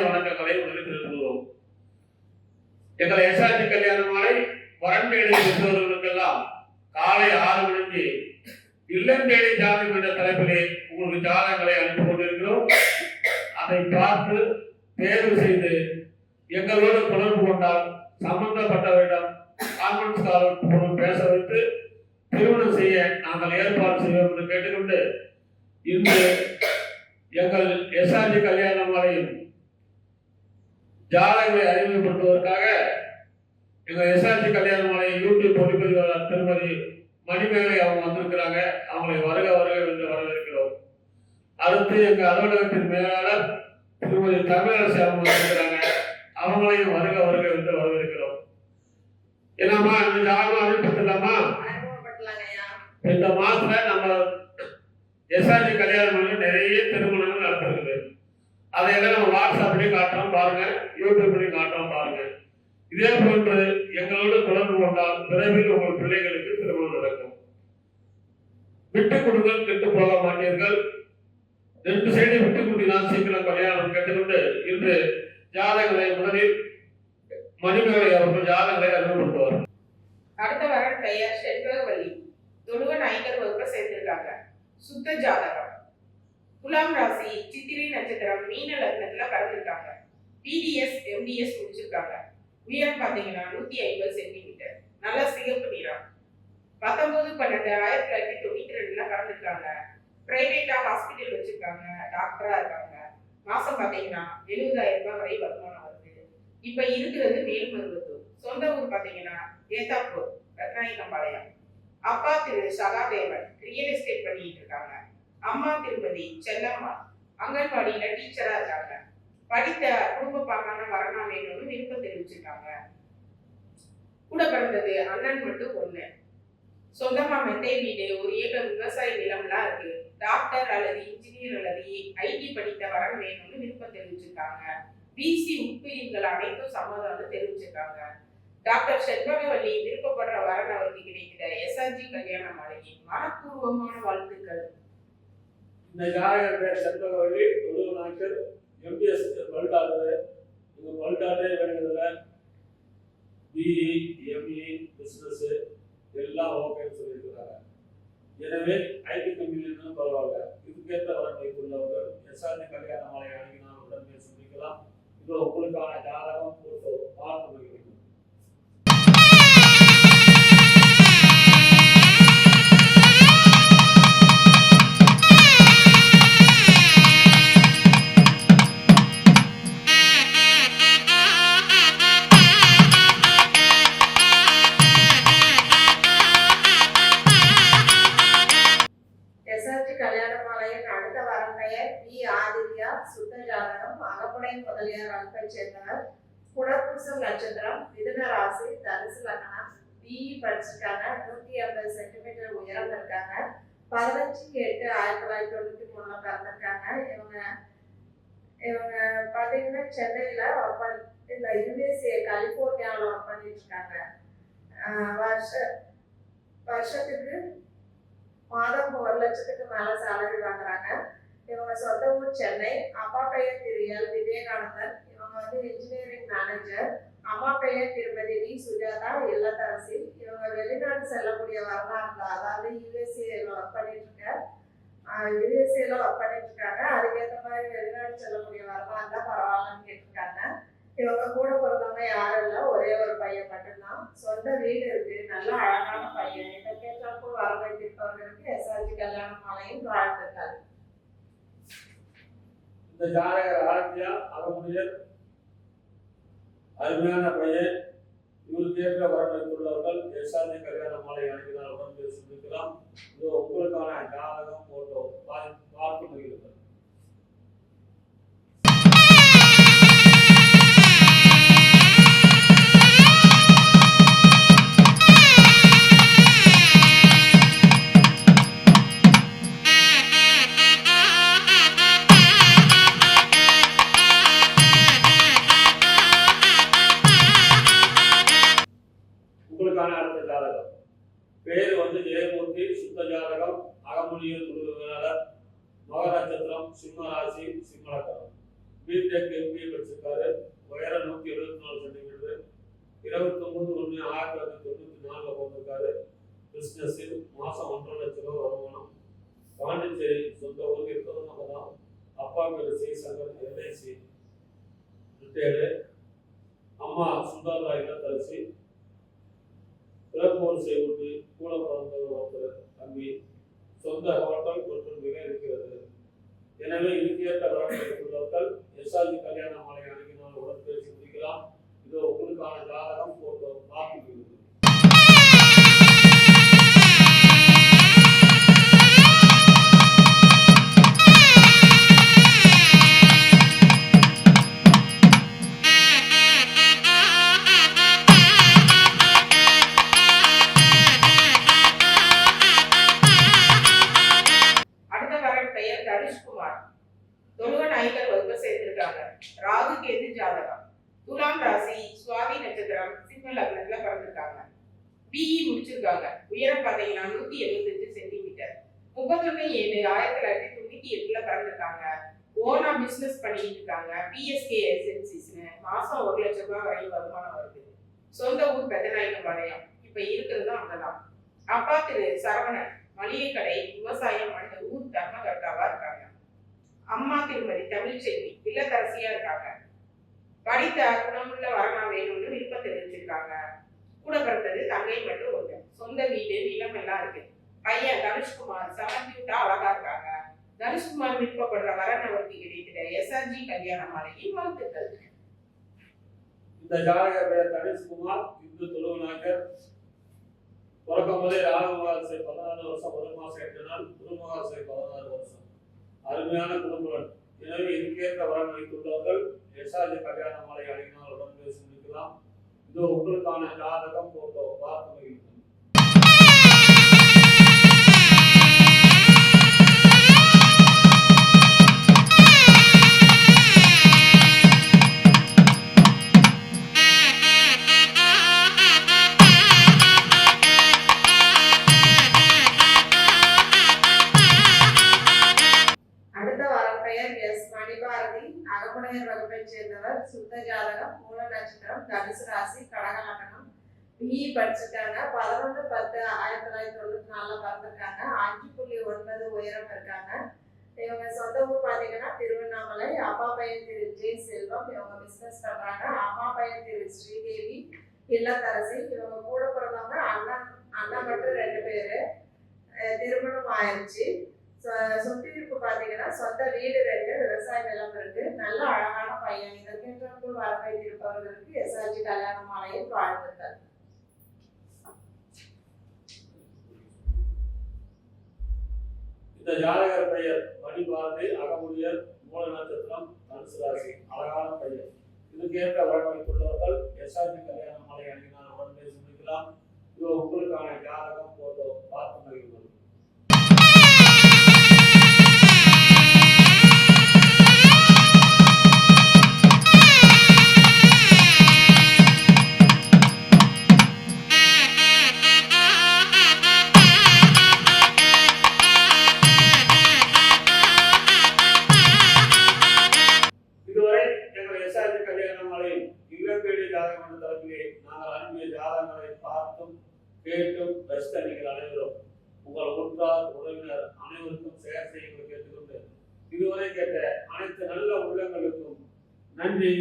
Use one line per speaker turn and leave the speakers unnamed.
வணக்கங்களை தெரிவித்துள்ளோம். எங்கள் எஸ்ஆர்ஜி கல்யாண மாலை வரன் தேடி பெற்றவர்களுக்கெல்லாம் காலை 6 மணிக்கு இல்லம் தேடி ஜாதகம் என்ற தலைப்பிலே உங்களுக்கு ஜாதகங்களை அனுப்பி கொண்டிருக்கிறோம். அதை பார்த்து தேர்வு செய்து எங்களோடு தொடர்பு கொண்டால் சம்பந்தப்பட்டவரிடம் கான்ஃபரன்ஸ் கால் பேச வைத்து திருமணம் செய்ய நாங்கள் ஏற்பாடு செய்வோம் என்று கேட்டுக்கொண்டு, இன்று எங்கள் எஸ்ஆர்ஜி கல்யாண மாலையில் ஜாதகங்களை அறிமுகப்படுத்துவதற்காக எங்கள் எஸ்ஆர்ஜி கல்யாண மாலை யூடியூப் ஒளிப்பதிவாளர் திருமதி மணிமேகலை அவங்க வந்திருக்கிறாங்க. அவங்களை வருக வருக என்று வரவேற்கிறோம். அடுத்து எங்கள் அலுவலகத்தின் மேலாளர் திருமதி தமிழரசி அவங்க வந்திருக்கிறாங்க. அவங்களையும் வருக வருக என்று வரவேற்கிறோம். என்னம்மா இந்த ஜாதகம் அறிமுகப்படுத்தலாமா? இந்த மாசத்துல நம்ம எஸ்ஆர்ஜி கல்யாண மாலையில் நிறைய திருமணங்கள் நடத்திருக்குது. அதையெல்லாம் நம்ம வாட்ஸ்அப்லையும் காட்டுறோம் பாருங்க, யூடியூப்லையும் காட்டுறோம் பாருங்க. இதே போன்று எங்களோடு தொடர்பு கொண்டால் விரைவில் உங்கள் பிள்ளைகளுக்கு திருமணம் நடக்கும். விட்டு கொடுங்கள், கெட்டு போக மாட்டீர்கள். 2 சைடு விட்டு கொடுத்தினால் சீக்கிரம் கல்யாணம் கேட்டுக்கொண்டு இன்று ஜாதகங்களை முதலில் மணிமேகலை அவர்கள் ஜாதகங்களை அறிமுகப்படுத்துவார்.
அடுத்த வரன் பெயர் செல்வவள்ளி. தொழுவன் 5 வகுப்பை சேர்த்திருக்காங்க. சுத்த ஜாதகம். துலாம் ராசி, சித்திரை நட்சத்திரம், மீன லக்னத்துல பிறந்திருக்காங்க. பிடிஎஸ் எம்டிஎஸ் முடிச்சிருக்காங்க. உயரம் பாத்தீங்கன்னா 150 சென்டிமீட்டர். நல்ல சிகப்பு நிறம். 19/12/1992 பிறந்திருக்காங்க. பிரைவேட்டா ஹாஸ்பிட்டல் வச்சிருக்காங்க. டாக்டரா இருக்காங்க. மாசம் பாத்தீங்கன்னா 70,000 ரூபாய் வரை வருமானம் வருது. இப்ப இருக்கிறது மேல்மருவத்தூர். சொந்த ஊர் பாத்தீங்கன்னா ஏத்தாப்பூர், ரத்னாயக்கம்பாளையம். அப்பா திரு சகாதேவன் ரியல் எஸ்டேட் பண்ணிட்டு இருக்காங்க. அம்மா திருமதி செல்லம்மா அங்கன்வாடியில டீச்சரா இருக்காங்க. படித்த குடும்ப பாங்கான வரனா வேணும்னு விருப்பம் தெரிவிச்சிருக்காங்க. கூட பிறந்தது அண்ணன் மட்டும் 1. சொந்தமா மெத்தை வீடு, 1 ஏக்கர் விவசாய நிலம்லாம் இருக்கு. டாக்டர் அல்லது இன்ஜினியர் அல்லது ஐடி படித்த வரன் வேணும்னு விருப்பம் தெரிவிச்சிருக்காங்க. பிசி உட்பிரிவுகள் அனைத்தும் சம்மதம்னு தெரிவிச்சிருக்காங்க. டாக்டர் செல்வவள்ளி விருப்பப்படுற வரன் அவருக்கு கிடைக்கிற எஸ்ஆர்ஜி கல்யாண மாலையின் மனப்பூர்வமான வாழ்த்துக்கள்.
இந்த ஜாதகர் பேர் செல்வவள்ளி, தொழுவனாக்கர், எம்டிஎஸ் பல்டாக்டர். இவங்க பல்டாக்டே வேணுங்கிறதுல பிஇ, எம்இ, பிசினஸ் எல்லாம் ஓகேன்னு சொல்லியிருக்கிறாங்க. எனவே ஐடி கம்பெனிலும் பரவாயில்ல, இதுக்கேற்ற வரன் வைத்துள்ளவர்கள் எஸ்ஆர்ஜி கல்யாண மாலை அணுகினால் உடனே சந்திக்கலாம். இது உங்களுக்கான ஜாதகம் போட்டோ பார்த்து முடியும்.
சுத்த ஜாதகம். அகப்படை முதலியார் வகுப்பை சேர்ந்தவர். புனர்பூசம் நட்சத்திரம், மிதுன ராசி, தனுசு லக்னம். பிஇ படிச்சிருக்காங்க. 150 சென்டிமீட்டர் உயரம் இருக்காங்க. 15/8/1993 பிறந்திருக்காங்க. இவங்க பாத்தீங்கன்னா சென்னையில யுஎஸ்ஏ கலிபோர்னியாவில் ஒர்க் பண்ணிட்டு இருக்காங்க. வருஷத்துக்கு மாதம் 1 லட்சத்துக்கு மேல சேலரி வாங்குறாங்க. இவங்க சொந்த ஊர் சென்னை. அப்பா பெயர் திரு எல் விவேகானந்தன். இவங்க இன்ஜினியரிங் மேனேஜர். அம்மா பெயர் திருமதி வி சுஜாதா இல்லத்தரசி. இவங்க வெளிநாடு செல்லக்கூடிய வரலா இருந்தா, அதாவது யுஎஸ்ஏல ஒர்க் பண்ணிட்டு இருக்காங்க. அதுக்கேற்ற மாதிரி வெளிநாடு செல்லக்கூடிய வரலா இருந்தா பரவாயில்லன்னு கேட்டிருக்காங்க. இவங்க கூட பிறந்தவங்க யாரும் இல்லை, ஒரே ஒரு பையன் மட்டும்தான். சொந்த வீடு இருக்கு. நல்ல அழகான பையன். இதற்கேற்றாற்போல் வர வைத்திருப்பவர்களுக்கு எஸ்ஆர்ஜி கல்யாண மாலையும் வாழ்த்துக்கள்.
இந்த ஜாதகர் ஆரோக்கியா அகமுடியர், அருமையான பையன். இவருக்கு ஏற்ற வரன் வைத்துள்ளவர்கள் எஸ்ஆர்ஜி கல்யாண மாலை அணுகினால் உடனே சந்திக்கலாம். இது உங்களுக்கான ஜாதகம் போட்டோ பார்த்து மகிழ்வுகள். அடுத்த ஜாதகம் பேர் ஜெயமூர்த்தி. சுத்த ஜாதகம். அகமுடியூர் குழுவினர். மக நட்சத்திரம், சிம்ம ராசி, சிம்ம லக்னம். பிடெக் எம்பிஏ படிச்சிருக்காரு. உயரம் 174 சென்டிமீட்டர். 29/1/1994 பிறந்திருக்காரு. பிசினஸ் மாசம் 1.5 லட்சம் ரூபாய் வருமானம். பாண்டிச்சேரி சொந்த ஊருக்கு இருக்கிறவங்க தான். அப்பா பேர் சி சங்கர், எல்ஐசி ரிட்டையர்டு. அம்மா சுந்தரா இல்லத்தரசி. பிறப்பு வரிசை உண்டு. கூட பிறந்த ஒருத்தர் தம்பி. சொந்த ஹோட்டல் மற்றும் மிக இருக்கிறது. எனவே இதுக்கேற்ற வரவேற்புள்ளவர்கள் எஸ்ஆர்ஜி கல்யாண மாலை அணுகினால் உடன் பேசி முடிக்கலாம். இதோ உங்களுக்கான ஜாதகம் போட்டோ பார்த்து.
அடுத்த வரன் பெயர் தனுஷ்குமார். தொழுவன் ஐயர் வகுப்பு சேர்ந்திருக்காங்க. ராகு கேது ஜாதகம். துலாம் ராசி, சுவாதி நட்சத்திரம், சிம்ம லக்னத்துல பிறந்திருக்காங்க. பிஇ முடிச்சிருக்காங்க. உயரம் பாத்தீங்கன்னா 175 சென்டிமீட்டர். 31/7/1998 பிறந்திருக்காங்க. ஓனா பிசினஸ் பண்ணிட்டு இருக்காங்க. பிஎஸ்கே ஏஜென்சிஸ்னு மாசம் 1 லட்சம் ரூபாய் வரை வருமானம் வருது. சொந்த ஊர் பெதநாயக்கம்பாளையம். இப்ப இருக்கிறது அங்கதான். அப்பா திரு சரவணன் மளிகை கடை, விவசாயம் அந்த ஊர் தர்மகர்த்தாவா இருக்காங்க. அம்மா திருமதி தமிழ்ச்செல்வி இல்லத்தரசியா இருக்காங்க. படித்த குணமுள்ள வரனா வேணும்னு விருப்பம் தெரிவிச்சிருக்காங்க. கூட பிறந்தது தங்கை மட்டும் ஒண்ணு. சொந்த வீடு நிலம் எல்லாம் இருக்கு. பையன் தனுஷ்குமார் சமர்த்திவிட்டா அழகா இருக்காங்க. தனுஷ்குமார் விருப்பப்படுற வரன் அவருக்கு கிடைத்திட எஸ்ஆர்ஜி கல்யாண மாலையின் வாழ்த்துக்கள்.
இந்த ஜாதக பெயர் தனுஷ்குமார். இந்து தொழுவனாகர். பிறக்கும் போதே ராகுமாரசை 14 வருஷம் 1 மாசம் 8 நாள். குருமாரசை 16 வருஷம். அருமையான குடும்பம். எனவே இதுக்கேற்ற வரன் வைத்துள்ளவர்கள் எஸ்ஆர்ஜி கல்யாண மாலை அணுகினால் உடன் பேசி முடிக்கலாம். இதோ உங்களுக்கான ஜாதகம் போட்டோ பார்த்து மகிழ்ச்சி.
அடுத்த வரன் பெயர் எஸ் மணிபாரதி. அகமுடையர் வகுப்பை சேர்ந்தவர். சுத்த ஜாதகம், மூல நட்சத்திரம், தனுசு ராசி, கடக லக்னம். பிஇ படிச்சிருக்காங்க. 11/10/1994 பிறந்திருக்காங்க. 5.9 உயரம் இருக்காங்க. இவங்க சொந்த ஊர் பாத்தீங்கன்னா திருவண்ணாமலை. அப்பா பையன் திரு ஜே செல்வம். இவங்க பிசினஸ் பண்றாங்க. அம்மா பையன் திரு ஸ்ரீதேவி இல்லத்தரசி. இவங்க கூட பிறந்தவங்க அண்ணன் மட்டும் 2 பேரு. திருமணம் ஆயிடுச்சு. சொத்து இருப்பு பாத்தீங்கன்னா சொந்த வீடு 2, விவசாய நிலம் இருக்கு. நல்ல அழகான பையன். இதற்கென்று வர வைத்திருப்பவர்களுக்கு எஸ்ஆர்ஜி கல்யாண மாலையில் வாழ்த்துக்கள்.
இந்த ஜாதகர் பெயர் மணிபாரதி. அகமுடியர். மூல நட்சத்திரம், தனுசு ராசி. அழகான பெயர். இதுக்கேற்ற வரன் வைத்துள்ளவர்கள் எஸ்ஆர்ஜி கல்யாண மாலை அணுகினால் உடன் பேசி முடிக்கலாம். இதோ உங்களுக்கான ஜாதகம் போட்டோ பார்த்து மகிழ்ச்சி. இதுவரை எங்கள் எஸ்ஆர்ஜி கல்யாண மாலை இல்லப்பேடி ஜாதகம் என்ற தரப்பிலே நாங்கள் அனுப்பிய ஜாதகங்களை பார்த்தும் கேட்டும் ரசித்த நீங்கள் அனைவரும் உங்கள் உற்றார் உறவினர் அனைவருக்கும் ஷேர் செய்ய கேட்டுக்கொண்டு இதுவரை கேட்ட அனைத்து நல்ல உள்ளங்களுக்கும் நன்றி.